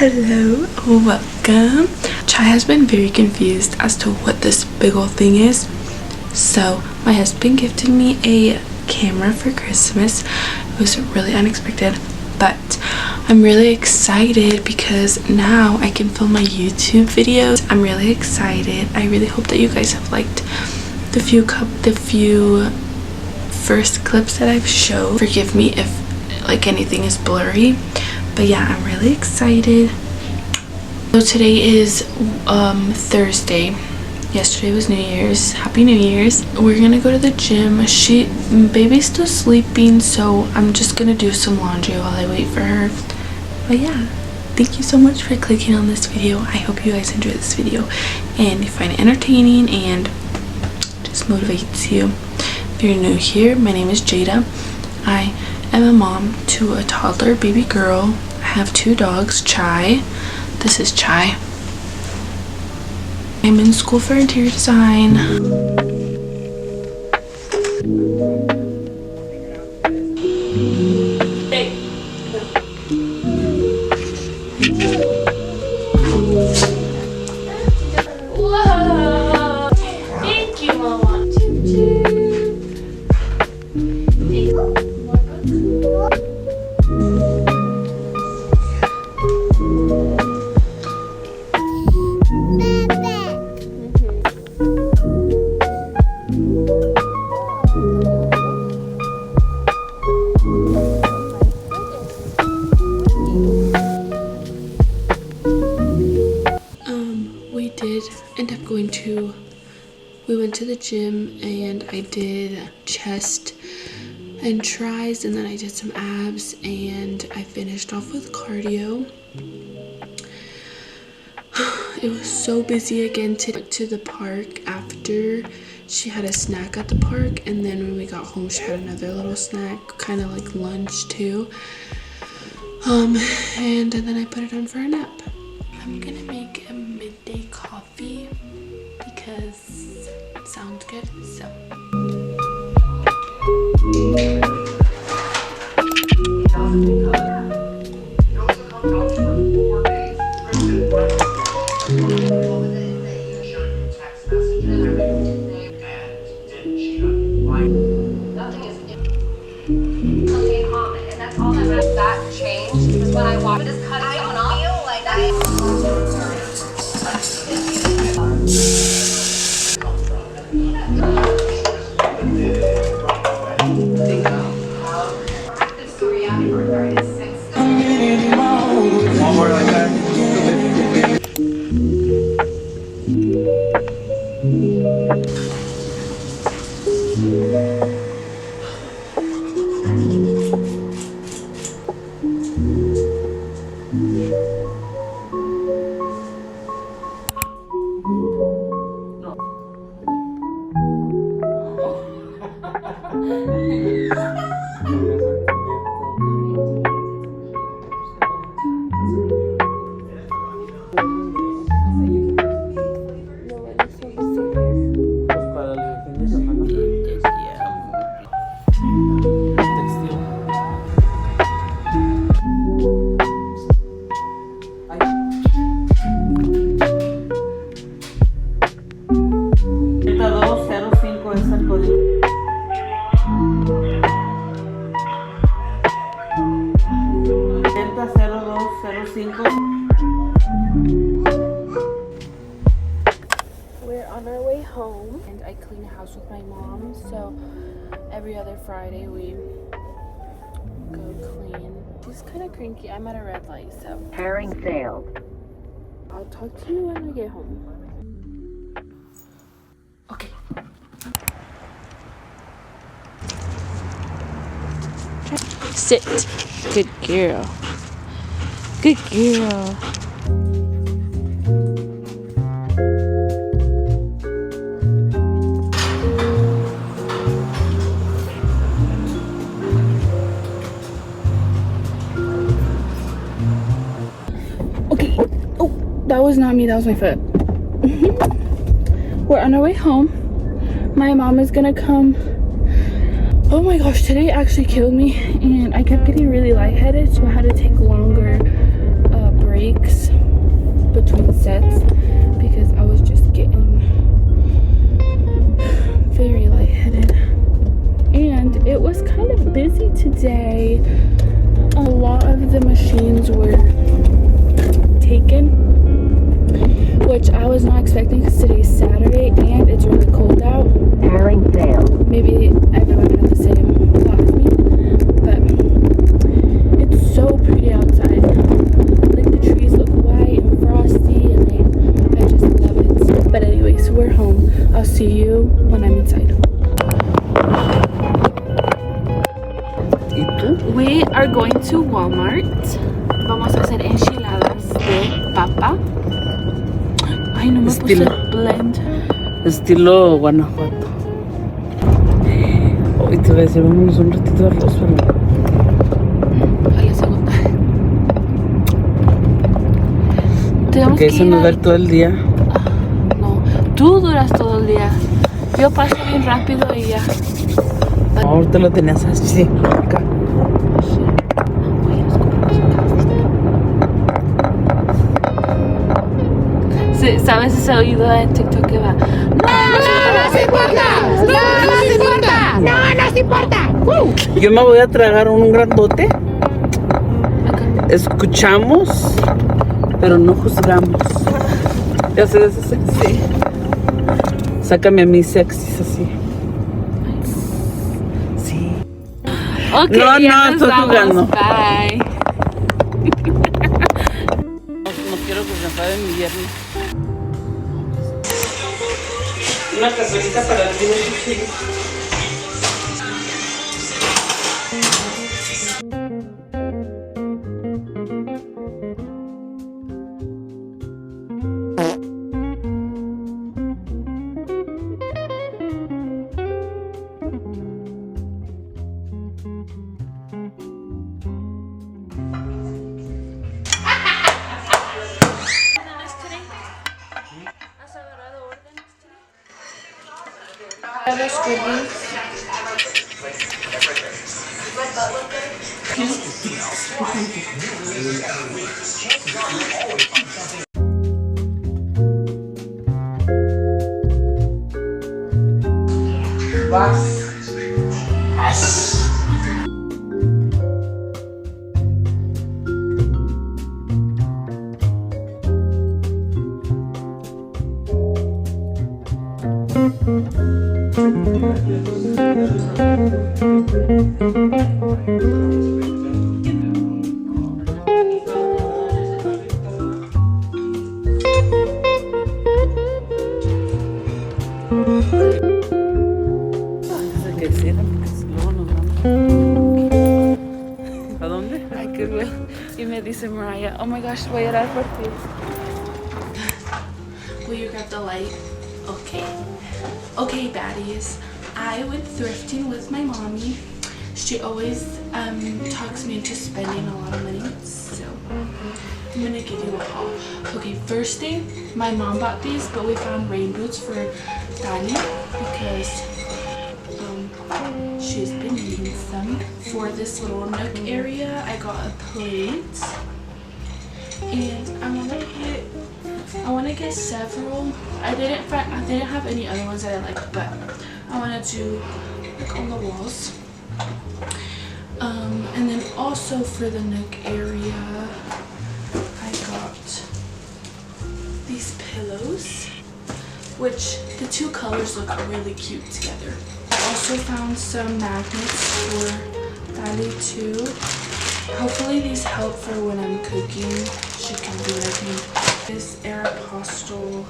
Hello, welcome. Chai has been very confused as to what this big old thing is. So my husband gifted me a camera for Christmas. It was really unexpected, but I'm really excited because now I can film my YouTube videos. I'm really excited. I really hope that you guys have liked the few first clips that I've showed. Forgive me if like anything is blurry, but yeah, I'm really excited. So today is Thursday. Yesterday was New Year's. Happy New Year's. We're gonna go to the gym. Baby's still sleeping, so I'm just gonna do some laundry while I wait for her. But yeah, thank you so much for clicking on this video. I hope you guys enjoy this video and you find it entertaining and just motivates you. If you're new here, my name is Jada. I am a mom to a toddler baby girl. I have 2 dogs, Chai. This is Chai. I'm in school for interior design. Whoa! Thank you, Mama. We went to the gym and I did chest and tries, and then I did some abs, and I finished off with cardio. It was so busy again. To the park after. She had a snack at the park, and then when we got home she had another little snack, kind of like lunch too. And then I put it on for a nap. I'm gonna make a midday coffee because it sounds good. So that changed because when I watched this cut, I don't feel like One more like that. we're on our way home, and I clean the house with my mom, so every other Friday we go clean. She's kind of cranky. I'm at a red light, so pairing failed. I'll talk to you when I get home. Okay. Sit. Good girl. Good girl. Okay. Oh, that was not me. That was my foot. We're on our way home. My mom is gonna come Oh my gosh, today actually killed me and I kept getting really lightheaded, so I had to take longer breaks breaks between sets because I was just getting very lightheaded. And it was kind of busy today. A lot of the machines were taken, which I was not expecting because today's Saturday and it's really cold out. Maybe everyone had the same thought as me, but it's so pretty outside. Like the trees look white and frosty and I just love it. But anyways, we're home. I'll see you when I'm inside. We are going to Walmart. Vamos a hacer enchiladas de papa. Ay, no me puse el blend. Estilo Guanajuato. Hoy te voy a decir, vámonos un ratito de arroz, pero... A la segunda. Tenemos Porque que eso ir nos da todo el día. No, tú duras todo el día. Yo paso bien rápido y ya. Ahorita lo tenías así, acá. Sí, ¿sabes ese oído en TikTok que va? ¡No se importa! ¡No se importa! Yo me voy a tragar un grandote. Escuchamos, pero no juzgamos. ¿Ya se ves ese? Sí. Sácame a mis sexys así. Sí. Okay, no, ya estoy jugando. Bye. No quiero que se acabe mi viernes. Una cazuelita para el vino. ¿A dónde? Ay, qué bueno. Y me dice Mariah, oh my gosh, voy a orar por ti. Will you grab the light? Okay. Okay, baddies. I went thrifting with my mommy. She always talks me into spending a lot of money. So I'm gonna give you a haul. Okay, first thing, my mom bought these, but we found rain boots for Dani because she's been needing some. For this little nook area, I got a plate, and I want to get several. I didn't have any other ones that I liked, but I wanted to look on the walls. And then also for the nook area, I got these pillows, which the two colors look really cute together. I also found some magnets for Dali too. Hopefully these help for when I'm cooking. She can do everything. This Aeropostale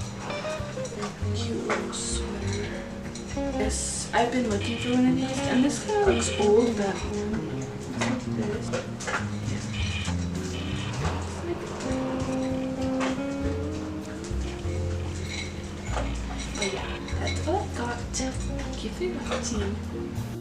cute little sweater. This, I've been looking for one of these, and this kind of looks old, but this. But yeah, that's all I got. Give it a team.